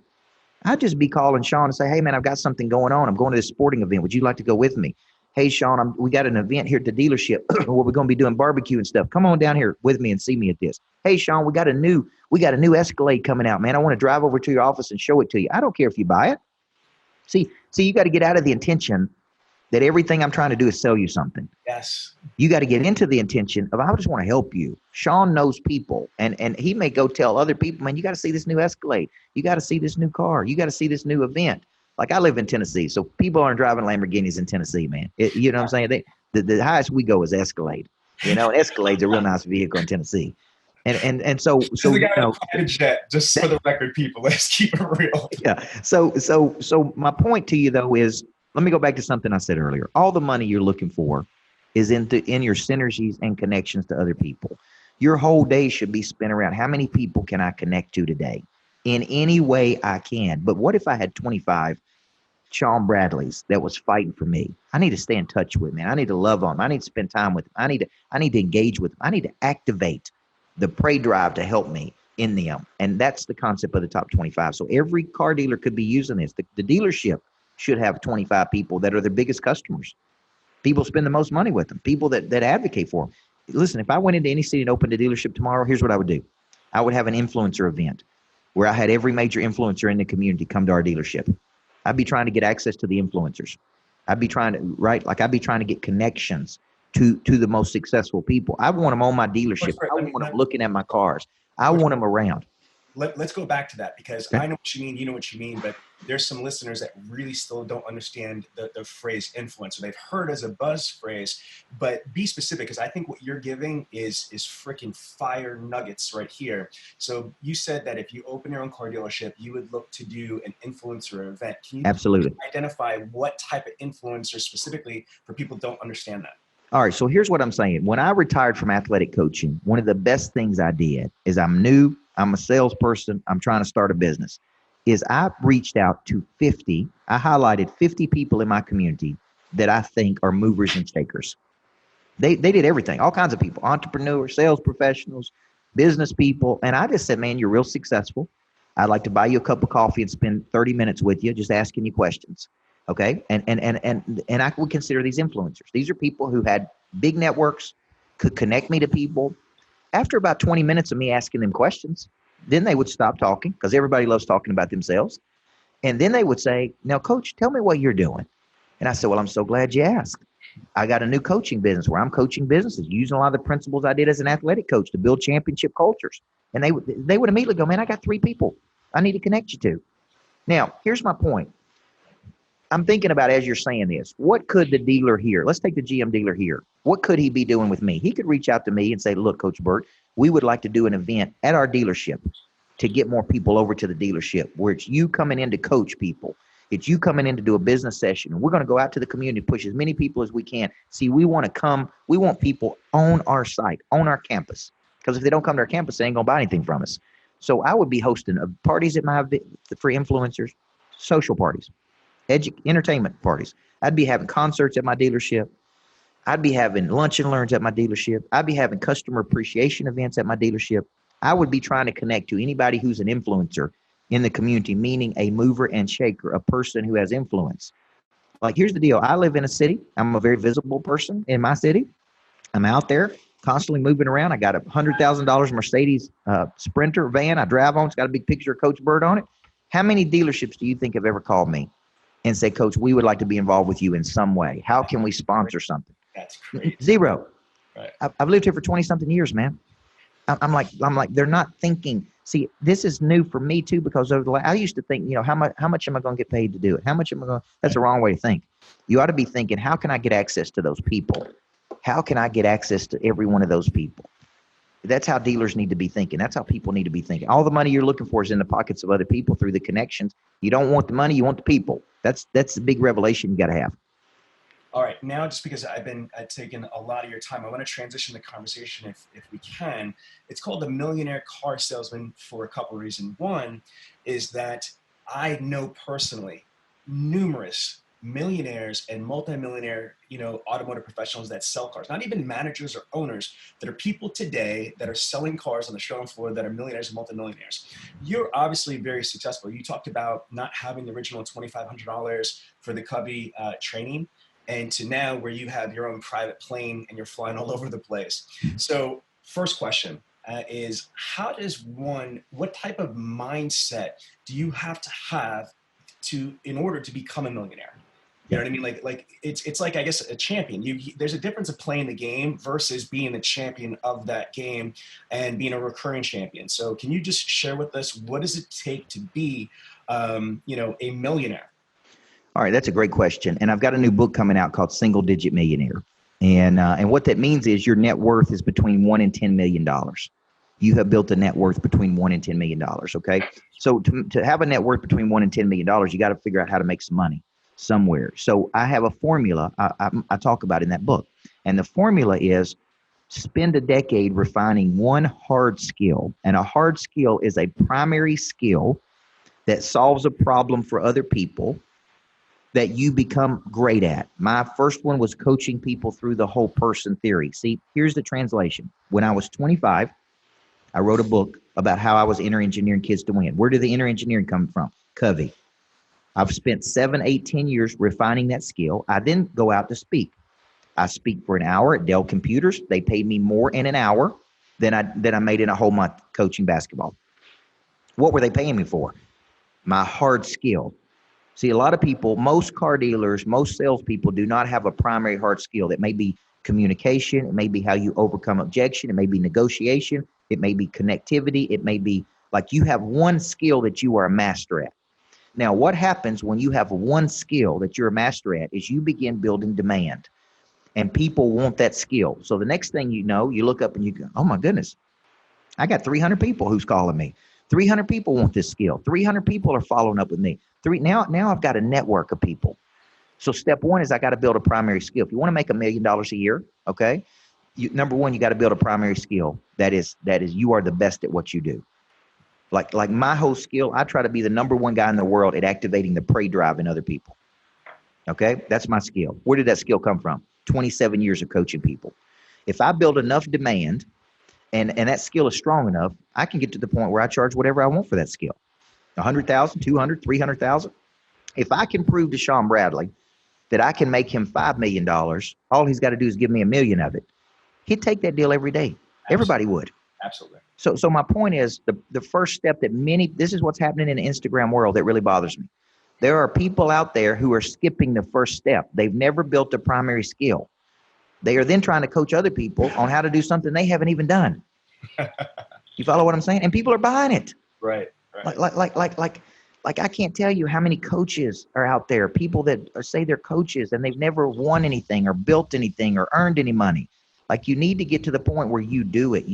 I'd just be calling Sean and say, hey, man, I've got something going on. I'm going to this sporting event. Would you like to go with me? Hey, Sean, we got an event here at the dealership where we're going to be doing barbecue and stuff. Come on down here with me and see me at this. Hey, Sean, we got a new Escalade coming out, man. I want to drive over to your office and show it to you. I don't care if you buy it. See, you got to get out of the intention that everything I'm trying to do is sell you something. Yes. You got to get into the intention of I just want to help you. Sean knows people, and he may go tell other people, man, you got to see this new Escalade. You got to see this new car. You got to see this new event. Like I live in Tennessee, so people aren't driving Lamborghinis in Tennessee, man. You know what I'm saying? The highest we go is Escalade. Escalade's a real nice vehicle in Tennessee. And so we got a private jet, just for the record, people. Let's keep it real. Yeah. So my point to you though is, let me go back to something I said earlier. All the money you're looking for is in your synergies and connections to other people. Your whole day should be spent around how many people can I connect to today in any way I can. But what if I had 25 Sean Bradleys that was fighting for me? I need to stay in touch with, man. I need to love on them. I need to spend time with them. I need to engage with them. I need to activate the prey drive to help me in them. And that's the concept of the top 25. So every car dealer could be using this. The dealership should have 25 people that are their biggest customers. People spend the most money with them. People that advocate for them. Listen, if I went into any city and opened a dealership tomorrow, here's what I would do. I would have an influencer event where I had every major influencer in the community come to our dealership. I'd be trying to get access to the influencers. I'd be trying to, right? Like I'd be trying to get connections to the most successful people. I want them on my dealership. I want them looking at my cars. I want them around. Let's go back to that, because Okay. I know what you mean, you know what you mean, but there's some listeners that really still don't understand the phrase influencer. They've heard as a buzz phrase, but be specific, because I think what you're giving is freaking fire nuggets right here. So you said that if you open your own car dealership, you would look to do an influencer event. Can you Absolutely identify what type of influencer specifically for people who don't understand that? All right. So here's what I'm saying. When I retired from athletic coaching, one of the best things I did is I'm new. I'm a salesperson. I'm trying to start a business. Is I reached out to 50. I highlighted 50 people in my community that I think are movers and shakers. They did everything, all kinds of people, entrepreneurs, sales professionals, business people. And I just said, man, you're real successful. I'd like to buy you a cup of coffee and spend 30 minutes with you, just asking you questions. Okay. And I would consider these influencers. These are people who had big networks, could connect me to people. After about 20 minutes of me asking them questions, then they would stop talking, because everybody loves talking about themselves. And then they would say, now, Coach, tell me what you're doing. And I said, well, I'm so glad you asked. I got a new coaching business where I'm coaching businesses using a lot of the principles I did as an athletic coach to build championship cultures. And they would immediately go, man, I got 3 people I need to connect you to. Now, here's my point. I'm thinking about, as you're saying this, what could the dealer here, let's take the GM dealer here. What could he be doing with me? He could reach out to me and say, look, Coach Burt, we would like to do an event at our dealership to get more people over to the dealership, where it's you coming in to coach people. It's you coming in to do a business session. And we're going to go out to the community, push as many people as we can. See, we want people on our site, on our campus. Because if they don't come to our campus, they ain't going to buy anything from us. So I would be hosting parties at for influencers, social parties, entertainment parties. I'd be having concerts at my dealership. I'd be having lunch and learns at my dealership. I'd be having customer appreciation events at my dealership. I would be trying to connect to anybody who's an influencer in the community, meaning a mover and shaker, a person who has influence. Like, here's the deal. I live in a city. I'm a very visible person in my city. I'm out there constantly moving around. I got a $100,000 Mercedes Sprinter van I drive on. It's got a big picture of Coach Burt on it. How many dealerships do you think have ever called me and said, Coach, we would like to be involved with you in some way? How can we sponsor something? That's crazy. Zero. Right. I've lived here for 20 something years, man. I'm like, they're not thinking. See, this is new for me too, because I used to think, how much am I going to get paid to do it? How much am I going to, that's the wrong way to think. You ought to be thinking, how can I get access to those people? How can I get access to every one of those people? That's how dealers need to be thinking. That's how people need to be thinking. All the money you're looking for is in the pockets of other people through the connections. You don't want the money, you want the people. That's the big revelation you got to have. All right, now, just because I've taken a lot of your time, I want to transition the conversation if we can. It's called The Millionaire Car Salesman for a couple of reasons. One is that I know personally numerous millionaires and multimillionaire, automotive professionals that sell cars, not even managers or owners, that are people today that are selling cars on the showroom floor that are millionaires and multimillionaires. You're obviously very successful. You talked about not having the original $2,500 for the Covey training, and to now where you have your own private plane and you're flying all over the place. So first question is, what type of mindset do you have in order to become a millionaire? You know what I mean? Like it's like, I guess, a champion. There's a difference of playing the game versus being the champion of that game and being a recurring champion. So can you just share with us, what does it take to be, a millionaire? All right, that's a great question. And I've got a new book coming out called Single Digit Millionaire. And what that means is your net worth is between $1 and $10 million. You have built a net worth between $1 and $10 million. Okay. So to have a net worth between $1 and $10 million, you got to figure out how to make some money somewhere. So I have a formula I talk about in that book. And the formula is spend a decade refining one hard skill. And a hard skill is a primary skill that solves a problem for other people that you become great at. My first one was coaching people through the whole person theory. See, here's the translation. When I was 25, I wrote a book about how I was inner engineering kids to win. Where did the inner engineering come from? Covey. I've spent 7, 8, 10 years refining that skill. I then go out to speak. I speak for an hour at Dell Computers. They paid me more in an hour than I made in a whole month coaching basketball. What were they paying me for? My hard skill. See, a lot of people, most car dealers, most salespeople do not have a primary hard skill. That may be communication. It may be how you overcome objection. It may be negotiation. It may be connectivity. It may be like you have one skill that you are a master at. Now, what happens when you have one skill that you're a master at is you begin building demand, and people want that skill. So the next thing you know, you look up and you go, oh my goodness, I got 300 people who's calling me. 300 people want this skill. 300 people are following up with me. Now I've got a network of people. So step one is I got to build a primary skill. If you want to make $1 million a year, okay, number one, you got to build a primary skill. That is you are the best at what you do. Like my whole skill, I try to be the number one guy in the world at activating the prey drive in other people. Okay, that's my skill. Where did that skill come from? 27 years of coaching people. If I build enough demand and that skill is strong enough, I can get to the point where I charge whatever I want for that skill. 100,000, 200, 300,000. If I can prove to Sean Bradley that I can make him $5 million, all he's got to do is give me $1 million of it. He'd take that deal every day. Absolutely. Everybody would. Absolutely. So my point is the first step that this is what's happening in the Instagram world that really bothers me. There are people out there who are skipping the first step. They've never built a primary skill. They are then trying to coach other people on how to do something they haven't even done. You follow what I'm saying? And people are buying it. Right. Like I can't tell you how many coaches are out there, people that say they're coaches and they've never won anything or built anything or earned any money. Like you need to get to the point where you do it.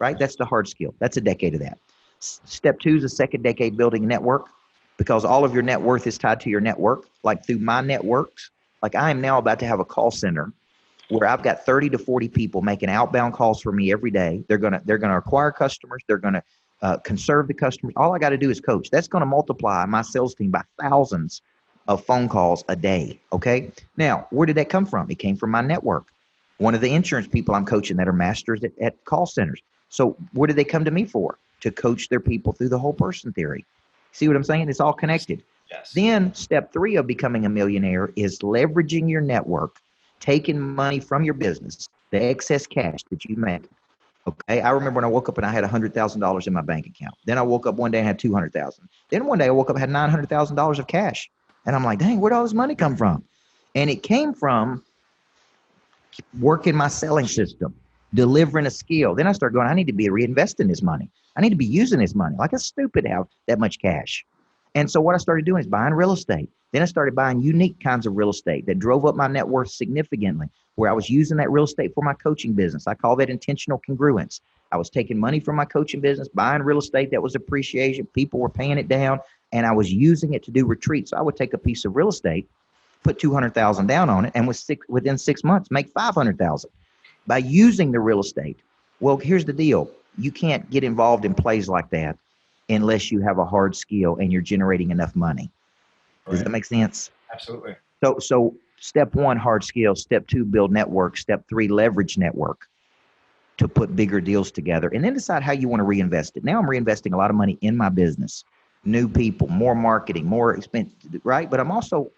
Right? That's the hard skill. That's a decade of that. Step two is the second decade, building a network, because all of your net worth is tied to your network. Like through my networks, like I am now about to have a call center where I've got 30 to 40 people making outbound calls for me every day. They're gonna acquire customers. They're gonna conserve the customers. All I got to do is coach. That's going to multiply my sales team by thousands of phone calls a day. Okay. Now, where did that come from? It came from my network. One of the insurance people I'm coaching that are masters at call centers. So where did they come to me for? To coach their people through the whole person theory. See what I'm saying? It's all connected. Yes. Then step three of becoming a millionaire is leveraging your network, taking money from your business, the excess cash that you make. Okay. I remember when I woke up and I had $100,000 in my bank account. Then I woke up one day and had 200,000. Then one day I woke up and had $900,000 of cash. And I'm like, dang, where'd all this money come from? And it came from working my selling system, delivering a skill. Then I started going, I need to be reinvesting this money. I need to be using this money. Like it's stupid to have that much cash. And so what I started doing is buying real estate. Then I started buying unique kinds of real estate that drove up my net worth significantly, where I was using that real estate for my coaching business. I call that intentional congruence. I was taking money from my coaching business, buying real estate that was appreciation. People were paying it down, and I was using it to do retreats. So I would take a piece of real estate, put $200,000 down on it, and within 6 months, make $500,000 by using the real estate. Well, here's the deal. You can't get involved in plays like that unless you have a hard skill and you're generating enough money. Does that make sense? Absolutely. So step one, hard skill. Step two, build network. Step three, leverage network to put bigger deals together, and then decide how you want to reinvest it. Now I'm reinvesting a lot of money in my business, new people, more marketing, more expense, right? But I'm also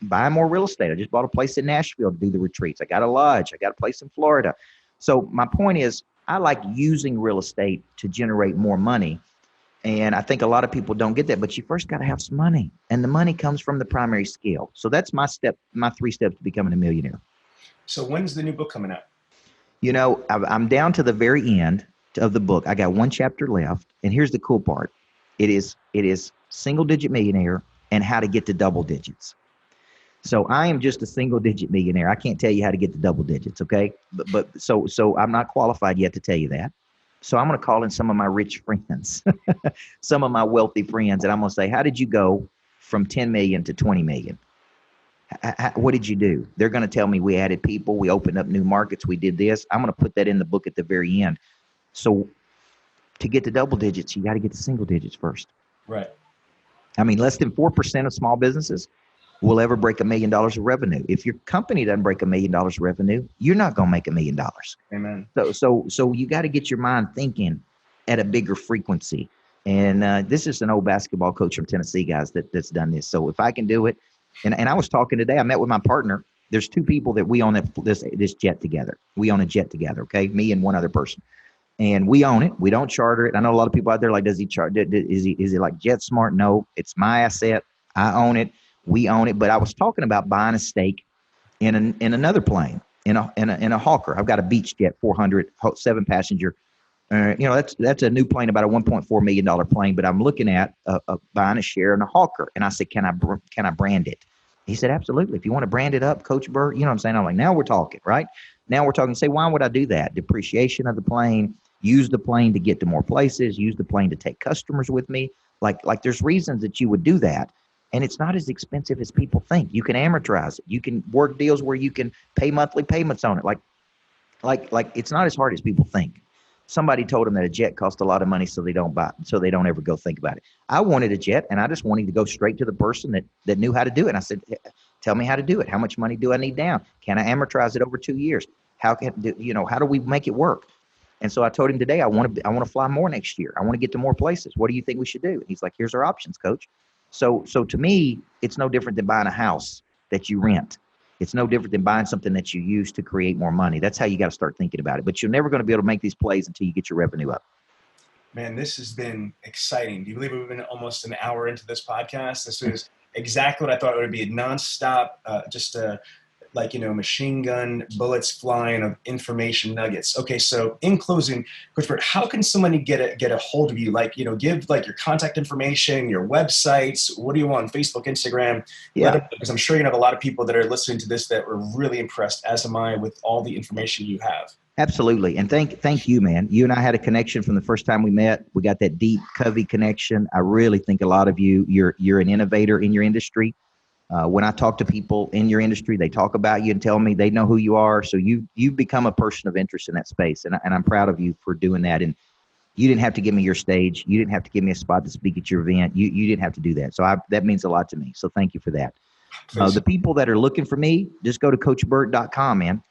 buying more real estate. I just bought a place in Nashville to do the retreats. I got a lodge. I got a place in Florida. So my point is, I like using real estate to generate more money. And I think a lot of people don't get that, but you first got to have some money, and the money comes from the primary skill. So that's my 3 steps to becoming a millionaire. So when's the new book coming out? You know, I'm down to the very end of the book. I got 1 chapter left. And here's the cool part. It is single digit millionaire and how to get to double digits. So I am just a single digit millionaire. I can't tell you how to get to double digits. Okay. But so I'm not qualified yet to tell you that. So I'm going to call in some of my rich friends, some of my wealthy friends. And I'm going to say, how did you go from 10 million to 20 million? What did you do? They're going to tell me we added people, we opened up new markets, we did this. I'm going to put that in the book at the very end. So to get to double digits, you got to get to single digits first. Right. I mean, less than 4% of small businesses will ever break $1 million of revenue. If your company doesn't break $1 million of revenue, you're not going to make $1 million. Amen. So you got to get your mind thinking at a bigger frequency. And this is an old basketball coach from Tennessee, guys, that's done this. So if I can do it, and I was talking today, I met with my partner. There's 2 people that we own this jet together. We own a jet together, okay? Me and one other person. And we own it. We don't charter it. I know a lot of people out there like, does he charter? Is he like Jet Smart? No, it's my asset. I own it. We own it. But I was talking about buying a stake in another plane, in a Hawker. I've got a Beechjet 400, 7-passenger. That's a new plane, about a $1.4 million plane. But I'm looking at buying a share in a Hawker. And I said, can I brand it? He said, absolutely. If you want to brand it up, Coach Burt, you know what I'm saying? I'm like, now we're talking, right? Now we're talking. Say, why would I do that? Depreciation of the plane. Use the plane to get to more places. Use the plane to take customers with me. Like there's reasons that you would do that. And it's not as expensive as people think. You can amortize it. You can work deals where you can pay monthly payments on it. Like it's not as hard as people think. Somebody told them that a jet cost a lot of money, so they don't ever go think about it. I wanted a jet, and I just wanted to go straight to the person that knew how to do it. And I said, tell me how to do it. How much money do I need down? Can I amortize it over 2 years? How do we make it work? And so I told him today, I want to fly more next year. I want to get to more places. What do you think we should do? And he's like, here's our options, Coach. So to me, it's no different than buying a house that you rent. It's no different than buying something that you use to create more money. That's how you got to start thinking about it. But you're never going to be able to make these plays until you get your revenue up. Man, this has been exciting. Do you believe we've been almost an hour into this podcast? This is exactly what I thought it would be. Nonstop, machine gun bullets flying of information nuggets. Okay, so in closing, Coach Burt, how can somebody get a hold of you? Give your contact information, your websites. What do you want? Facebook, Instagram? Yeah. Because I'm sure you have a lot of people that are listening to this that were really impressed, as am I, with all the information you have. Absolutely. And thank you, man. You and I had a connection from the first time we met. We got that deep Covey connection. I really think a lot of you're an innovator in your industry. When I talk to people in your industry, they talk about you and tell me they know who you are. So you've become a person of interest in that space. And I'm proud of you for doing that. And you didn't have to give me your stage. You didn't have to give me a spot to speak at your event. You didn't have to do that. So that means a lot to me. So thank you for that. The people that are looking for me, just go to coachburt.com, man.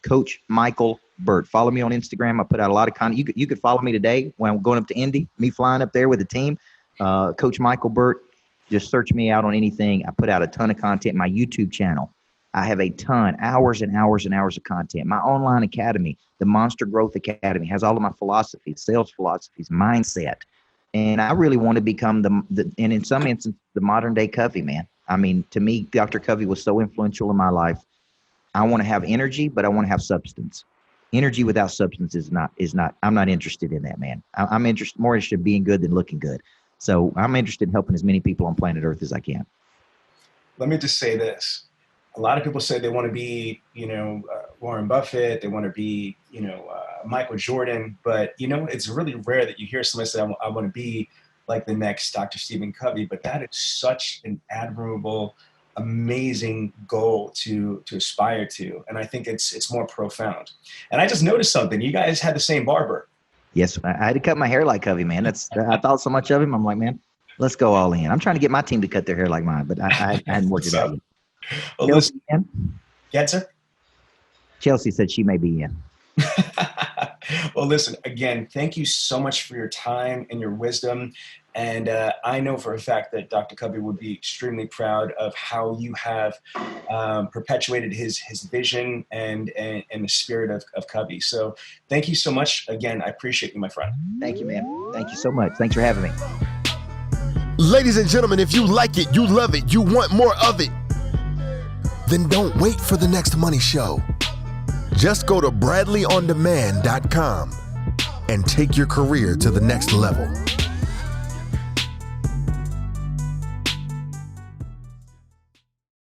Coach Micheal Burt. Follow me on Instagram. I put out a lot of content. You could follow me today when I'm going up to Indy, me flying up there with the team. Coach Micheal Burt. Just search me out on anything. I put out a ton of content. My YouTube channel, I have a ton, hours and hours and hours of content. My online academy, the Monster Growth Academy, has all of my philosophies, sales philosophies, mindset. And I really want to become and in some instances, the modern day Covey, man. I mean, to me, Dr. Covey was so influential in my life. I want to have energy, but I want to have substance. Energy without substance is not, I'm not interested in that, man. I'm more interested in being good than looking good. So I'm interested in helping as many people on planet Earth as I can. Let me just say this. A lot of people say they want to be, Warren Buffett. They want to be, Michael Jordan. But, it's really rare that you hear somebody say, I want to be like the next Dr. Stephen Covey. But that is such an admirable, amazing goal to aspire to. And I think it's more profound. And I just noticed something. You guys had the same barber. Yes, I had to cut my hair like Covey, man. I thought so much of him. I'm like, man, let's go all in. I'm trying to get my team to cut their hair like mine, but I hadn't worked it out yet. Well, Chelsea in? Yes, sir? Chelsea said she may be in. Well, listen, again, thank you so much for your time and your wisdom. And I know for a fact that Dr. Covey would be extremely proud of how you have perpetuated his vision and the spirit of Covey. So thank you so much. Again, I appreciate you, my friend. Thank you, man. Thank you so much. Thanks for having me. Ladies and gentlemen, if you like it, you love it, you want more of it, then don't wait for the next money show. Just go to bradleyondemand.com and take your career to the next level.